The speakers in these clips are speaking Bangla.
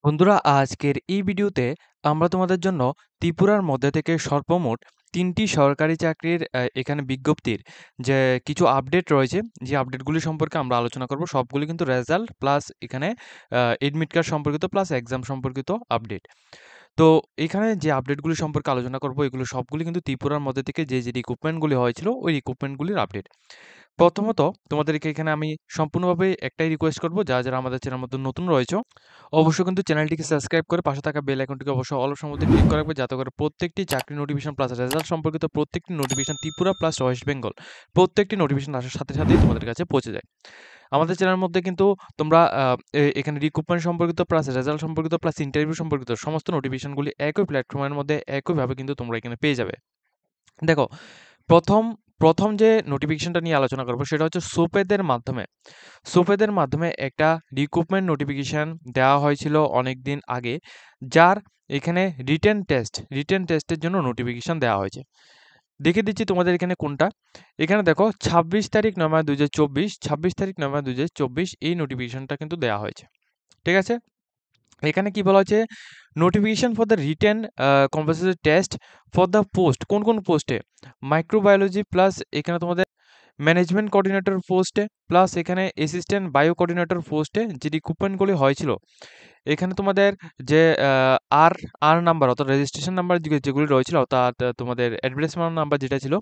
বন্ধুরা, আজকের এই ভিডিওতে আমরা তোমাদের জন্য ত্রিপুরার মধ্যে থেকে সর্বমোট ৩টি সরকারি চাকরির এখানে বিজ্ঞপ্তির যে কিছু আপডেট রয়েছে, যে আপডেটগুলি সম্পর্কে আমরা আলোচনা করব। সবগুলি কিন্তু রেজাল্ট প্লাস এখানে এডমিট কার্ড সম্পর্কিত প্লাস এক্সাম সম্পর্কিত আপডেট। তো এখানে যে আপডেটগুলি সম্পর্কে আলোচনা করব, এগুলো সবগুলি কিন্তু ত্রিপুরার মধ্যে থেকে যে রিক্রুটমেন্টগুলি হয়েছিল, ওই রিক্রুটমেন্টগুলির আপডেট। প্রথমত তোমাদেরকে এখানে আমি সম্পূর্ণভাবে একটাই রিকোয়েস্ট করব, যারা আমাদের চ্যানেলের মধ্যে নতুন রয়েছে অবশ্যই কিন্তু চ্যানেলটিকে সাবস্ক্রাইব করে পাশে থাকা বেল আইকনটিকে অবশ্যই অল অপশনের মধ্যে ক্লিক করে রাখবে, যাতে করে প্রত্যেকটি চাকরি নোটিফিকেশন প্লাস রেজাল্ট সম্পর্কিত প্রত্যেকটি notification Tripura plus West Bengal প্রত্যেকটি নোটিফিকেশন আসার সাথে সাথেই তোমাদের কাছে পৌঁছে যায়। আমাদের চ্যানেলের মধ্যে কিন্তু তোমরা এখানে রিক্রুটমেন্ট সম্পর্কিত প্লাস রেজাল্ট সম্পর্কিত প্লাস ইন্টারভিউ সম্পর্কিত সমস্ত নোটিফিকেশনগুলি একই প্ল্যাটফর্মের মধ্যে একইভাবে কিন্তু তোমরা এখানে পেয়ে যাবে। দেখো, প্রথম প্রথম যে নোটিফিকেশনটা নিয়ে আলোচনা করবো সেটা হচ্ছে সোপেদের মাধ্যমে। সোপেদের মাধ্যমে একটা রিক্রুটমেন্ট নোটিফিকেশন দেওয়া হয়েছিল অনেক দিন আগে, যার এখানে রিটেন টেস্টের জন্য নোটিফিকেশন দেওয়া হয়েছে। দেখে দিচ্ছি তোমাদের এখানে কোনটা। এখানে দেখো 26 তারিখ 9 মাস 2024, 26 তারিখ 9 মাস 2024 এই নোটিফিকেশনটা কিন্তু দেওয়া হয়েছে। ঠিক আছে, এখানে কি বলা হচ্ছে, notification for the written compulsory test for the post. কোন কোন পোস্টে? মাইক্রোবায়োলজি প্লাস এখানে তোমাদের ম্যানেজমেন্ট কোঅর্ডিনেটর পোস্টে প্লাস এখানে অ্যাসিস্ট্যান্ট বায়ো কোঅর্ডিনেটর পোস্টে যে রিক্রুটমেন্টগুলি হয়েছিল, এখানে তোমাদের যে আর আর নাম্বার অর্থাৎ রেজিস্ট্রেশন নাম্বার যেগুলি রয়েছিল, অর্থাৎ তোমাদের অ্যাডভার্টাইজমেন্ট নাম্বার যেটা ছিল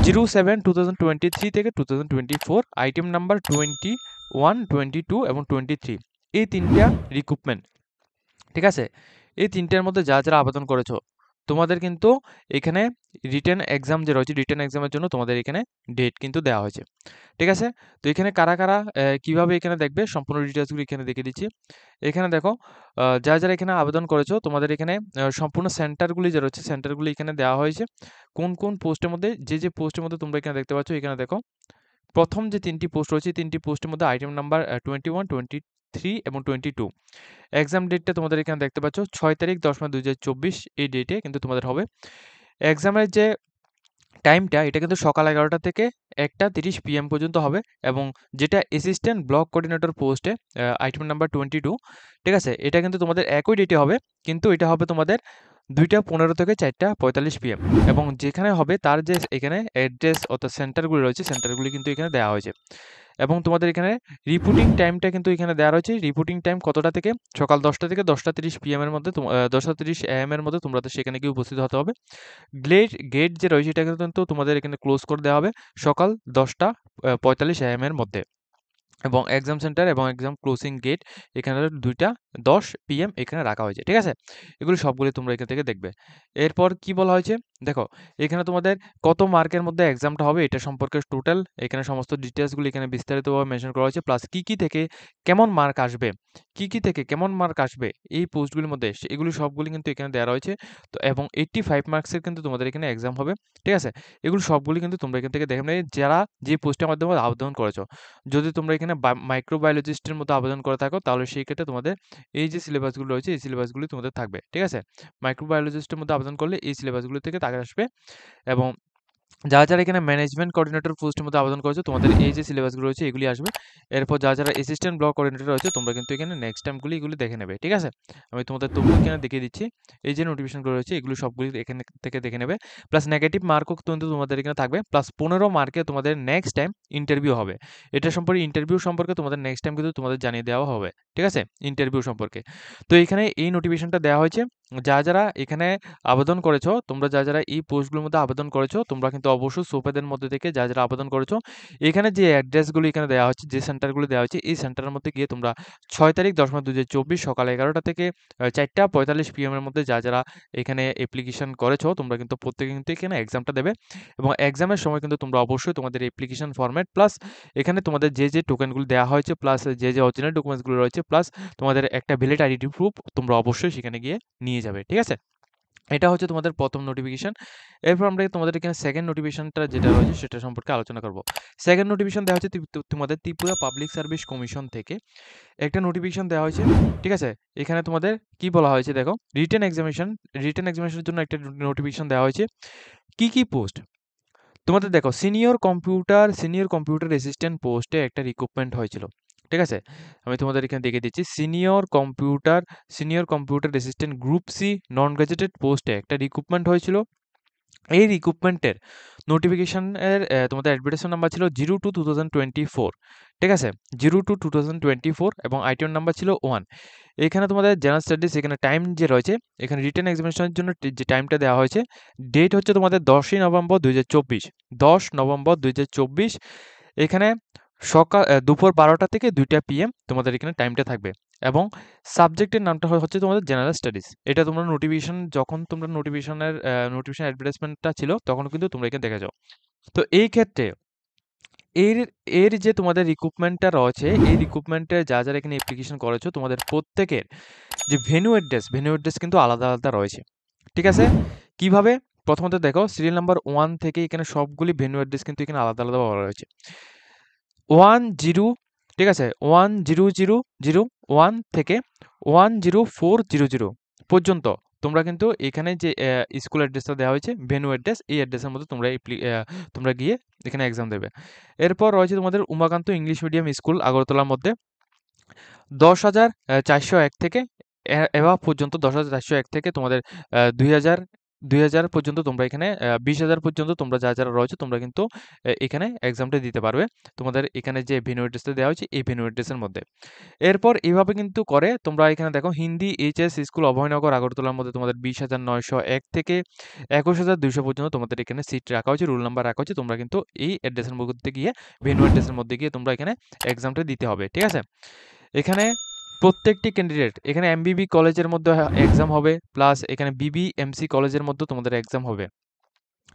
07/2023 থেকে 2024, আইটেম নাম্বার 21, 22 এবং 23, এই তিনটা রিক্রুটমেন্ট। ঠিক আছে, এই তিনটের মধ্যে যারা আবেদন করেছো তোমাদের কিন্তু এখানে রিটেন এক্সাম যে রয়েছে, রিটেন এক্সামের জন্য তোমাদের এখানে ডেট কিন্তু দেওয়া হয়েছে। ঠিক আছে, তো এখানে কারা কারা কিভাবে এখানে দেখবে সম্পূর্ণ ডিটেলসগুলো এখানে দেখে দিচ্ছি। এখানে দেখো, যারা এখানে আবেদন করেছো তোমাদের এখানে সম্পূর্ণ সেন্টারগুলি যে রয়েছে সেন্টারগুলি এখানে দেওয়া হয়েছে। কোন কোন পোস্টের মধ্যে যে পোস্টের মধ্যে তোমরা এখানে দেখতে পাচ্ছ, এখানে দেখো প্রথম যে 3টি পোস্ট রয়েছে 3টি পোস্টের মধ্যে আইটেম নাম্বার 21, 23 এবং 22। এক্সাম ডেটটা তোমাদের এখানে দেখতে পাচ্ছ 6 তারিখ 10 মাস 2024, এই ডেটে কিন্তু তোমাদের হবে। এক্সামের যে টাইমটা এটা কিন্তু সকাল 11টা থেকে 1টা 30 PM পর্যন্ত হবে, এবং যেটা অ্যাসিস্ট্যান্ট ব্লক কোঅর্ডিনেটর পোস্টে আইটেম নাম্বার 22, ঠিক আছে, এটা কিন্তু তোমাদের একই ডেটে হবে, কিন্তু এটা হবে তোমাদের 2টা 15 থেকে 4টা 45 PM, এবং যেখানে হবে তার যে এখানে অ্যাড্রেস অর্থাৎ সেন্টারগুলি রয়েছে সেন্টারগুলি কিন্তু এখানে দেওয়া হয়েছে। এবং তোমাদের এখানে রিপোর্টিং টাইমটা কিন্তু এখানে দেওয়া রয়েছে। রিপোর্টিং টাইম কতটা থেকে? সকাল 10টা থেকে 10টা 30 PM এর মধ্যে 10টা 30 AM এর মধ্যে তোমরা সেখানে গিয়ে উপস্থিত হতে হবে। গেট যে রয়েছে এটা কিন্তু তোমাদের এখানে ক্লোজ করে দেওয়া হবে সকাল 10টা 45 AM এর মধ্যে। এবং এক্সাম সেন্টার এবং এক্সাম ক্লোজিং গেট এখানে 2টা 10 PM এখানে রাখা হয়েছে। ঠিক আছে, এগুলো সবগুলি তোমরা এখান থেকে দেখবে। এরপর কি বলা হয়েছে দেখো, এখানে তোমাদের কত মার্কের মধ্যে এক্সামটা হবে এটা সম্পর্কে টোটাল এখানে সমস্ত ডিটেলসগুলো এখানে বিস্তারিতভাবে মেনশন করা হয়েছে, প্লাস কি থেকে কেমন মার্ক আসবে, কি থেকে কেমন মার্ক আসবে এই পোস্টগুলির মধ্যে এগুলি সবগুলি কিন্তু এখানে দেওয়া রয়েছে। তো এবং 85 মার্কসের কিন্তু তোমাদের এখানে এক্সাম হবে। ঠিক আছে, এগুলো সবগুলি কিন্তু তোমরা এখান থেকে দেখে নেবে যারা যে পোস্টের মাধ্যমে আবেদন করেছো। যদি তোমরা এখানে মাইক্রোবায়োলজিস্টের মতো আবেদন করে থাকো তাহলে সেই ক্ষেত্রে তোমাদের এই যে সিলেবাসগুলো রয়েছে এই সিলেবাসগুলি তোমাদের থাকবে। ঠিক আছে, মাইক্রোবায়োলজিস্টের মধ্যে আবেদন করলে এই সিলেবাসগুলো থেকে তাকে আসবে। এবং যারা এখানে ম্যানেজমেন্ট কোঅর্ডিনেটর পোস্টের মধ্যে আবেদন করেছো তোমাদের এই যে সিলেবাসগুলো রয়েছে এগুলি আসবে। এরপর যারা অ্যাসিস্ট্যান্ট ব্লক কোঅর্ডিনেটর রয়েছে তোমরা কিন্তু এখানে নেক্সট টাইমগুলি এগুলি দেখে নেবে। ঠিক আছে, আমি তোমাদের তবুও এখানে দেখিয়ে দিচ্ছি। এই যে নোটিফিকেশনগুলো রয়েছে এগুলো সবগুলি এখানে থেকে দেখে নেবে, প্লাস নেগেটিভ মার্কও কিন্তু তোমাদের এখানে থাকবে, প্লাস 15 মার্কে তোমাদের নেক্সট টাইম ইন্টারভিউ হবে। এটা সম্পর্কে ইন্টারভিউ সম্পর্কে তোমাদের নেক্সট টাইম কিন্তু তোমাদের জানিয়ে দেওয়া হবে। ঠিক আছে, ইন্টারভিউ সম্পর্কে। তো এখানে এই নোটিফিকেশনটা দেওয়া হয়েছে। যারা এখানে আবেদন করেছো তোমরা যারা এই পোস্টগুলোর মধ্যে আবেদন করেছো তোমরা কিন্তু অবশ্যই সোপেদের মধ্যে থেকে যারা আবেদন করেছো এখানে যে অ্যাড্রেসগুলো এখানে দেওয়া হচ্ছে, যে সেন্টারগুলো দেওয়া হচ্ছে এই সেন্টারের মধ্যে গিয়ে তোমরা 6 তারিখ 10 মাস 2024 সকাল 11টা থেকে 4টা 45 PM এর মধ্যে যারা এখানে অ্যাপ্লিকেশন করেছো তোমরা কিন্তু প্রত্যেকে কিন্তু এখানে এক্সামটা দেবে। এবং এক্সামের সময় কিন্তু তোমরা অবশ্যই তোমাদের অ্যাপ্লিকেশন ফরম্যাট প্লাস এখানে তোমাদের যে টোকেনগুলো দেওয়া হয়েছে প্লাস যে অরিজিনাল ডকুমেন্টসগুলো রয়েছে প্লাস তোমাদের একটা ভ্যালিড আইডেন্টি প্রুফ তোমরা অবশ্যই সেখানে গিয়ে নিয়ে যাবে। ঠিক আছে, এটা হচ্ছে তোমাদের প্রথম নোটিফিকেশন। এরপর আমরা তোমাদের এখানে সেকেন্ড নোটিফিকেশনটা যেটা রয়েছে সেটা সম্পর্কে আলোচনা করব। সেকেন্ড নোটিফিকেশন দেওয়া হচ্ছে তোমাদের ত্রিপুরা পাবলিক সার্ভিস কমিশন থেকে একটা নোটিফিকেশন দেওয়া হয়েছে। ঠিক আছে, এখানে তোমাদের কি বলা হয়েছে দেখো, রিটেন এক্সামিনেশনের জন্য একটা নোটিফিকেশন দেওয়া হয়েছে। কি পোস্ট তোমাদের দেখো, সিনিয়র কম্পিউটার অ্যাসিস্ট্যান্ট পোস্টে একটা রিক্রুটমেন্ট হয়েছিল। ঠিক আছে? আমি তোমাদের এখানে দেখিয়ে দিচ্ছি। Senior computer assistant group C non graduated পোস্টে একটা রিক্রুটমেন্ট হয়েছিল। এই রিক্রুটমেন্টের নোটিফিকেশনের তোমাদের অ্যাডভার্টাইজমেন্ট নাম্বার ছিল 02/2024, ঠিক আছে? 02/2024 এবং আইটেম নাম্বার ছিল 1। এখানে তোমাদের জেনারেল স্টাডিজ এখানে টাইম যে রয়েছে, এখানে রিটেন এক্সামিনেশনের জন্য যে টাইমটা দেওয়া হয়েছে, ডেট হচ্ছে তোমাদের 10ই নভেম্বর 2024, 10 নভেম্বর 2024। এখানে দুপুর 12টা থেকে 2টা PM তোমাদের এখানে টাইমটা থাকবে এবং সাবজেক্টের নামটা হচ্ছে তোমাদের জেনারেল স্টাডিজ। এটা তোমরা যখন তোমরা নোটিফিকেশন অ্যাডভার্টাইজমেন্টটা ছিল তখন কিন্তু তোমরা এখানে দেখে যাও। তো এই ক্ষেত্রে এর এর যে তোমাদের রিক্রুটমেন্টটা রয়েছে, এই রিক্রুটমেন্টে যারা এখানে অ্যাপ্লিকেশন করেছো তোমাদের প্রত্যেকের যে ভেন্যু অ্যাড্রেস কিন্তু আলাদা আলাদা রয়েছে। ঠিক আছে? কিভাবে? প্রথমত দেখো, সিরিয়াল নাম্বার 1 থেকে এখানে সবগুলি ভেন্যু অ্যাড্রেস কিন্তু এখানে আলাদা আলাদা বলা রয়েছে। 10, ঠিক আছে? 100001 থেকে 10400 পর্যন্ত তোমরা কিন্তু এখানে যে স্কুল অ্যাড্রেসটা দেওয়া হয়েছে, ভেন্যু অ্যাড্রেস, এই অ্যাড্রেসের মধ্যে তোমরা গিয়ে এখানে এক্সাম দেবে। এরপর রয়েছে তোমাদের উমাকান্ত ইংলিশ মিডিয়াম স্কুল আগরতলার মধ্যে 10,401 থেকে এভাব পর্যন্ত, 10,401 থেকে তোমাদের 2000 পর্যন্ত তোমরা এখানে 20,000 পর্যন্ত তোমরা যারা রয়েছে তোমরা কিন্তু এখানে এক্সামটা দিতে পারবে। তোমাদের এখানে যে ভেন্যু অ্যাড্রেসটা দেওয়া হয়েছে এই ভেন্যু অ্যাড্রেসের মধ্যে। এরপর এভাবে কিন্তু করে তোমরা এখানে দেখো, হিন্দি এইচএস স্কুল অভয়নগর আগরতলার মধ্যে তোমাদের 20,901 থেকে 21,200 পর্যন্ত তোমাদের এখানে সিট রাখা হয়েছে, রোল নাম্বার রাখা হয়েছে। তোমরা কিন্তু এই অ্যাড্রেসের মধ্যে গিয়ে, ভেন্যু অ্যাড্রেসের মধ্যে গিয়ে তোমরা এখানে এক্সামটা দিতে হবে। ঠিক আছে? এখানে প্রত্যেকটি ক্যান্ডিডেট, এখানে এমবিবি কলেজের মধ্যে এক্সাম হবে, প্লাস এখানে বিবিএমসি কলেজের মধ্যে তোমাদের এক্সাম হবে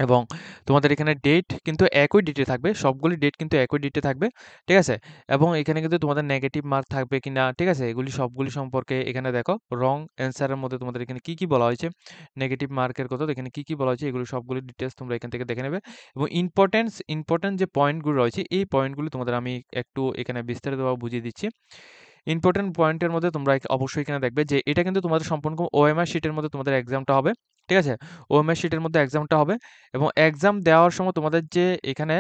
এবং তোমাদের এখানে ডেট কিন্তু একই ডেটে থাকবে, সবগুলি ডেট কিন্তু একই ডেটে থাকবে। ঠিক আছে? এবং এখানে কিন্তু তোমাদের নেগেটিভ মার্ক থাকবে কিনা, ঠিক আছে, এগুলি সবগুলি সম্পর্কে এখানে দেখো, রং অ্যান্সারের মধ্যে তোমাদের এখানে কি কি বলা হয়েছে, নেগেটিভ মার্কের কথা এখানে কি কি বলা হয়েছে, এগুলো সবগুলি ডিটেলস তোমরা এখান থেকে দেখে নেবে। এবং ইম্পর্টেন্ট যে পয়েন্টগুলো রয়েছে, এই পয়েন্টগুলো তোমাদের আমি একটু এখানে বিস্তারিতভাবে বুঝিয়ে দিচ্ছি। ইম্পর্টেন্ট পয়েন্টের মধ্যে তোমরা অবশ্যই এখানে দেখবে যে এটা কিন্তু তোমাদের সম্পূর্ণ ওএমআর শিটের মধ্যে তোমাদের এক্সামটা হবে। ঠিক আছে? ওএমআর শিটের মধ্যে এক্সামটা হবে এবং এক্সাম দেওয়ার সময় তোমাদের যে এখানে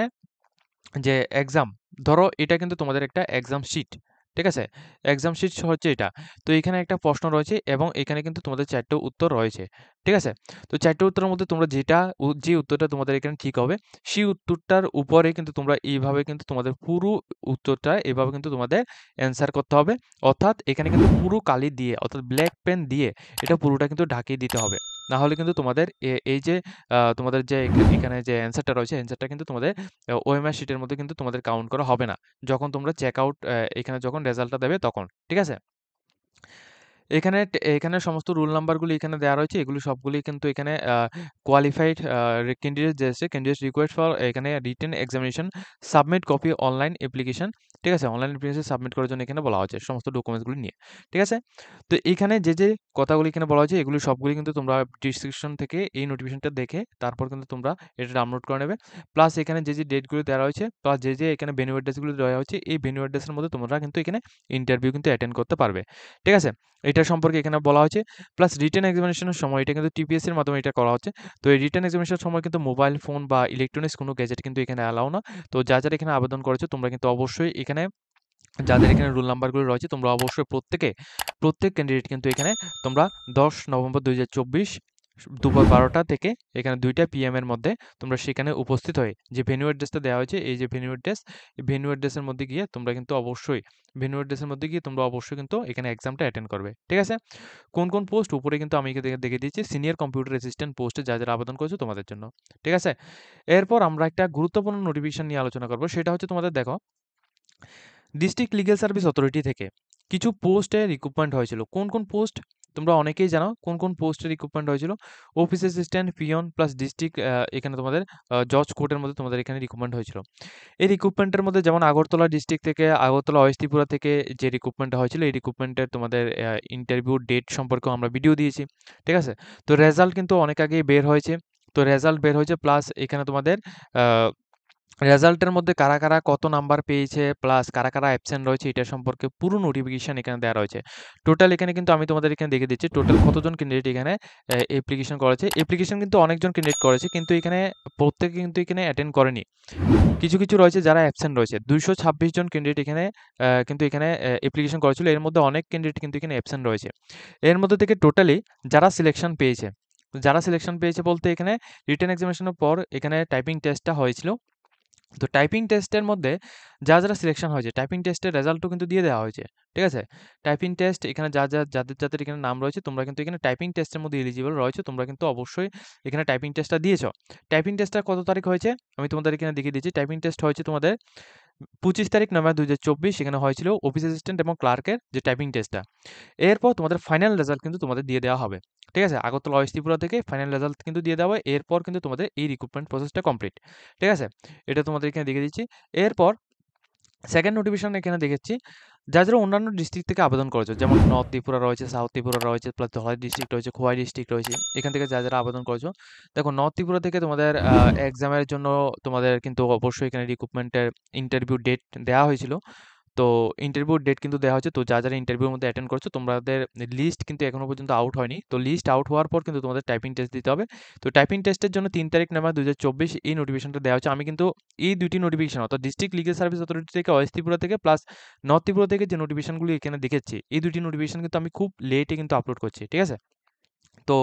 যে এক্সাম, ধরো এটা কিন্তু তোমাদের একটা এক্সাম শিট। ঠিক আছে? এক্সাম শিট হচ্ছে এটা। তো এখানে একটা প্রশ্ন রয়েছে এবং এখানে কিন্তু তোমাদের 4 টা উত্তর রয়েছে। ঠিক আছে? তো 4 টা উত্তরের মধ্যে তোমরা যে উত্তরটা তোমাদের এখানে ঠিক হবে, সেই উত্তরটার উপরে কিন্তু তোমরা এইভাবে কিন্তু তোমাদের পুরো উত্তরটা এভাবে কিন্তু তোমাদের অ্যান্সার করতে হবে। অর্থাৎ এখানে কিন্তু পুরো কালি দিয়ে, অর্থাৎ ব্ল্যাক পেন দিয়ে এটা পুরোটা কিন্তু ঢাকিয়ে দিতে হবে। না হলে কিন্তু তোমাদের এই যে তোমাদের যে এখানে যে অ্যান্সারটা রয়েছে, অ্যান্সারটা কিন্তু তোমাদের ওএমআর শিটের মধ্যে কিন্তু তোমাদের কাউন্ট করা হবে না। যখন তোমরা চেক আউট এখানে যখন রেজাল্টটা দেবে তখন। ঠিক আছে? এখানে সমস্ত রোল নাম্বারগুলি এখানে দেওয়া রয়েছে। এগুলো সবগুলি কিন্তু এখানে কোয়ালিফাইড ক্যান্ডিডেট যে আছে, ক্যান্ডিডেট রিকোয়েস্ট ফর এখানে written examination submit copy online application. ঠিক আছে? অনলাইন অ্যাপ্লিকেশন সাবমিট করার জন্য এখানে বলা হয়েছে সমস্ত ডকুমেন্টসগুলি নিয়ে। ঠিক আছে? তো এখানে যে কথাগুলি এখানে বলা হয়েছে, এগুলি সবগুলি কিন্তু তোমরা ডিসক্রিপশন থেকে এই নোটিফিকেশনটা দেখে তারপর কিন্তু তোমরা এটা ডাউনলোড করে নেবে। প্লাস এখানে যে ডেটগুলো দেওয়া রয়েছে, প্লাস যে এখানে ভেন্যু অ্যাড্রেসগুলো দেওয়া হয়েছে, এই ভেন্যু অ্যাড্রেসের মধ্যে তোমরা কিন্তু এখানে ইন্টারভিউ কিন্তু অ্যাটেন্ড করতে পারবে। ঠিক আছে? এটা সম্পর্কে এখানে বলা হয়েছে। প্লাস রিটেন এক্সামিনেশনের সময় এটা কিন্তু টিপিএসসি এর মাধ্যমে এটা করা হচ্ছে। তো এই রিটেন এক্সামিনেশনের সময় কিন্তু মোবাইল ফোন বা ইলেকট্রনিক্স কোনো গ্যাজেট কিন্তু এখানে অ্যালাউ না। তো যারা এখানে আবেদন করেছো তোমরা কিন্তু অবশ্যই এখানে, যাদের এখানে রোল নাম্বারগুলো রয়েছে, তোমরা অবশ্যই প্রত্যেক ক্যান্ডিডেট কিন্তু এখানে তোমরা 10 নভেম্বর 2024 দুপুর 12টা থেকে এখানে 2টা PM এর মধ্যে তোমরা সেখানে উপস্থিত হয়ে যে ভেন্যু অ্যাড্রেসটা দেওয়া হয়েছে, এই যে ভেন্যু অ্যাড্রেস, এই ভেন্যু অ্যাড্রেসের মধ্যে গিয়ে তোমরা কিন্তু অবশ্যই কিন্তু এখানে এক্সামটা অ্যাটেন্ড করবে। ঠিক আছে? কোন পোস্ট উপরে কিন্তু আমি দেখে দিচ্ছি, সিনিয়র কম্পিউটার অ্যাসিস্ট্যান্ট পোস্টে যারা আবেদন করেছো তোমাদের জন্য। ঠিক আছে? এরপর আমরা একটা গুরুত্বপূর্ণ নোটিফিকেশন নিয়ে আলোচনা করব। সেটা হচ্ছে তোমাদের দেখো, ডিস্ট্রিক্ট লিগ্যাল সার্ভিস অথরিটি থেকে কিছু পোস্টে রিক্রুটমেন্ট হয়েছিল। কোন পোস্ট? তোমরা অনেকেই জানো কোন পোস্টে রিক্রুটমেন্ট হয়েছিল। Office assistant, peon plus district এখানে তোমাদের জজ কোর্টের মধ্যে তোমাদের এখানে রিক্রুটমেন্ট হয়েছিল। এই রিক্রুটমেন্টের মধ্যে যেমন আগরতলা ডিস্ট্রিক্ট থেকে, আগরতলা ওয়েস্ট ত্রিপুরা থেকে যে রিক্রুটমেন্টটা হয়েছিল, এই রিক্রুটমেন্টের তোমাদের ইন্টারভিউ ডেট সম্পর্কেও আমরা ভিডিও দিয়েছি। ঠিক আছে? তো রেজাল্ট কিন্তু অনেক আগেই বের হয়েছে। তো রেজাল্ট বের হয়েছে, প্লাস এখানে তোমাদের রেজাল্টের মধ্যে কারা, কারা কত নাম্বার পেয়েছে প্লাস কারা, কারা অ্যাবসেন্ট রয়েছে এটা সম্পর্কে পুরো নোটিফিকেশন এখানে দেয়া রয়েছে। টোটাল এখানে কিন্তু আমি তোমাদের এখানে দেখিয়ে দিচ্ছি টোটাল কতজন ক্যান্ডিডেট এখানে অ্যাপ্লিকেশন করেছে। অ্যাপ্লিকেশন কিন্তু অনেকজন ক্যান্ডিডেট করেছে কিন্তু এখানে প্রত্যেকে কিন্তু এখানে অ্যাটেন্ড করেনি। কিছু, কিছু রয়েছে যারা অ্যাবসেন্ট রয়েছে। ২২৬ জন ক্যান্ডিডেট এখানে কিন্তু এখানে অ্যাপ্লিকেশন করেছিল। এর মধ্যে অনেক ক্যান্ডিডেট কিন্তু এখানে অ্যাবসেন্ট রয়েছে। এর মধ্যে থেকে টোটালি যারা সিলেকশন পেয়েছে, যারা সিলেকশন পেয়েছে বলতে এখানে রিটেন এক্সামিনেশনের পর এখানে টাইপিং টেস্টটা হয়েছিল। তো টাইপিং টেস্টের মধ্যে যারা সিলেকশন হয়েছে, টাইপিং টেস্টের রেজাল্টও কিন্তু দিয়ে দেওয়া হয়েছে। ঠিক আছে? টাইপিং টেস্ট এখানে যাদের এখানে নাম রয়েছে তোমরা কিন্তু এখানে টাইপিং টেস্টের মধ্যে এলিজিবল রয়েছে। তোমরা কিন্তু অবশ্যই এখানে টাইপিং টেস্টটা দিয়েছো। টাইপিং টেস্টটা কত তারিখ হয়েছে? আমি তোমাদের এখানে দেখিয়ে দিচ্ছি। টাইপিং টেস্ট হয়েছে তোমাদের ২৫ তারিখ নভেম্বর ২০২৪ সেখানে হয়েছিল অফিস অ্যাসিস্ট্যান্ট এবং ক্লার্কের যে টাইপিং টেস্টটা। এরপর তোমাদের ফাইনাল রেজাল্ট কিন্তু তোমাদের দিয়ে দেওয়া হবে। ঠিক আছে? আগরতলা ওএস ত্রিপুরা থেকে ফাইনাল রেজাল্ট কিন্তু দিয়ে দেওয়া হবে। এরপর কিন্তু তোমাদের এই রিক্রুটমেন্ট প্রসেসটা কমপ্লিট। ঠিক আছে? এটা তোমাদের এখানে দেখিয়ে দিচ্ছি। এরপর সেকেন্ড নোটিফিকেশন এখানে দেখেছি যারা অন্যান্য ডিস্ট্রিক্ট থেকে আবেদন করেছে যেমন নর্থ ত্রিপুরা রয়েছে, সাউথ ত্রিপুরা রয়েছে, প্লাস ধলাই ডিস্ট্রিক্ট রয়েছে, খোয়াই ডিস্ট্রিক্ট রয়েছে। এখান থেকে যারা আবেদন করেছো, দেখো নর্থ ত্রিপুরা থেকে তোমাদের এক্সামের জন্য তোমাদের কিন্তু অবশ্যই এখানে রিক্রুটমেন্টের ইন্টারভিউ ডেট দেওয়া হয়েছিল। তো ইন্টারভিউর ডেট কিন্তু দেওয়া হয়েছে। তো যারা ইন্টারভিউর মধ্যে অ্যাটেন্ড করছো তোমাদের লিস্ট কিন্তু এখনো পর্যন্ত আউট হয়নি। তো লিস্ট আউট হওয়ার পর কিন্তু তোমাদের টাইপিং টেস্ট দিতে হবে। তো টাইপিং টেস্টের জন্য ৩ তারিখ নভেম্বর ২০২৪ এই নোটিফিকেশনটা দেওয়া হচ্ছে। আমি কিন্তু এই ২ টি নোটিফিকেশন অর্থাৎ ডিস্ট্রিক্ট লিগ্যাল সার্ভিস অথরিটি থেকে ওয়েস্ট ত্রিপুরা থেকে প্লাস নর্থ ত্রিপুরা থেকে যে নোটিফিকেশনগুলো এখানে দেখেছি, এই ২ টি নোটিফিকেশন কিন্তু আমি খুব লেটে কিন্তু আপলোড করছি। ঠিক আছে? তো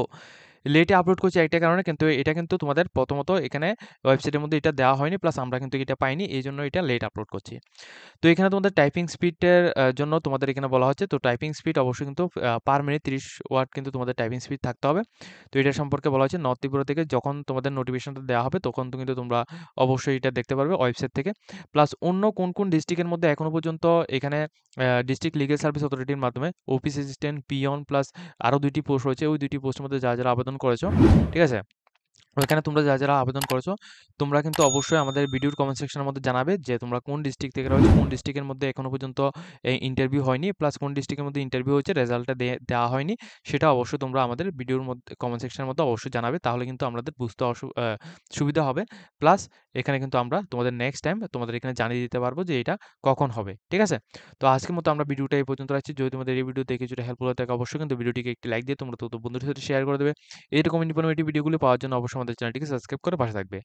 লেটে আপলোড করছি একটা কারণে কিন্তু এটা কিন্তু তোমাদের প্রথমত এখানে ওয়েবসাইটের মধ্যে এটা দেওয়া হয়নি প্লাস আমরা কিন্তু এটা পাইনি। এইজন্য এটা লেট আপলোড করছি। তো এখানে তোমাদের টাইপিং স্পিডের জন্য তোমাদের এখানে বলা হচ্ছে তো টাইপিং স্পিড অবশ্যই কিন্তু পার মিনিট ৩০ ওয়ার্ড কিন্তু তোমাদের টাইপিং স্পিড থাকতে হবে। তো এটা সম্পর্কে বলা হচ্ছে নর্থ ত্রিপুরা থেকে যখন তোমাদের নোটিফিকেশনটা দেওয়া হবে তখন তো কিন্তু তোমরা অবশ্যই এটা দেখতে পারবে ওয়েবসাইট থেকে। প্লাস অন্য কোন, কোন ডিস্ট্রিক্টের মধ্যে এখনো পর্যন্ত এখানে ডিস্ট্রিক্ট লিগ্যাল সার্ভিস অথরিটির মাধ্যমে অফিস অ্যাসিস্ট্যান্ট, পিয়ন প্লাস আরও ২ টি পোস্ট রয়েছে। ওই ২ টি পোস্টের মধ্যে যারা আবেদন করেছো, ঠিক আছে? ওইখানে তোমরা যারা আবেদন করেছো, তোমরা কিন্তু অবশ্যই আমাদের ভিডিওর কমেন্ট সেকশনের মধ্যে জানাবে যে তোমরা কোন ডিস্ট্রিক্ট থেকে রয়েছো, কোন ডিস্ট্রিক্টের মধ্যে এখনো পর্যন্ত ইন্টারভিউ হয়নি, প্লাস কোন ডিস্ট্রিক্টের মধ্যে ইন্টারভিউ হয়েছে, রেজাল্টটা দেওয়া হয়নি। সেটা অবশ্যই তোমরা আমাদের ভিডিওর মধ্যে কমেন্ট সেকশনের মধ্যে অবশ্যই জানাবে। তাহলে কিন্তু আমাদের বুঝতে সুবিধা হবে। প্লাস এখানে কিন্তু আমরা তোমাদের নেক্সট টাইম তোমাদের এখানে জানিয়ে দিতে পারবো যে এটা কখন হবে। ঠিক আছে? তো আজকের মতো আমরা ভিডিওটা এই পর্যন্ত রাখছি। যদি তোমাদের এই ভিডিও দেখে কিছুটা হেল্পফুল হয়ে থাকে অবশ্যই কিন্তু ভিডিওটিকে একটি লাইক দিয়ে তোমরা বন্ধুদের সাথে শেয়ার করে দেবে। এরকম ইনফরমেটিভ ভিডিওগুলো পাওয়ার জন্য অবশ্যই আমাদের চ্যানেলটিকে সাবস্ক্রাইব করে পাশে থাকবে।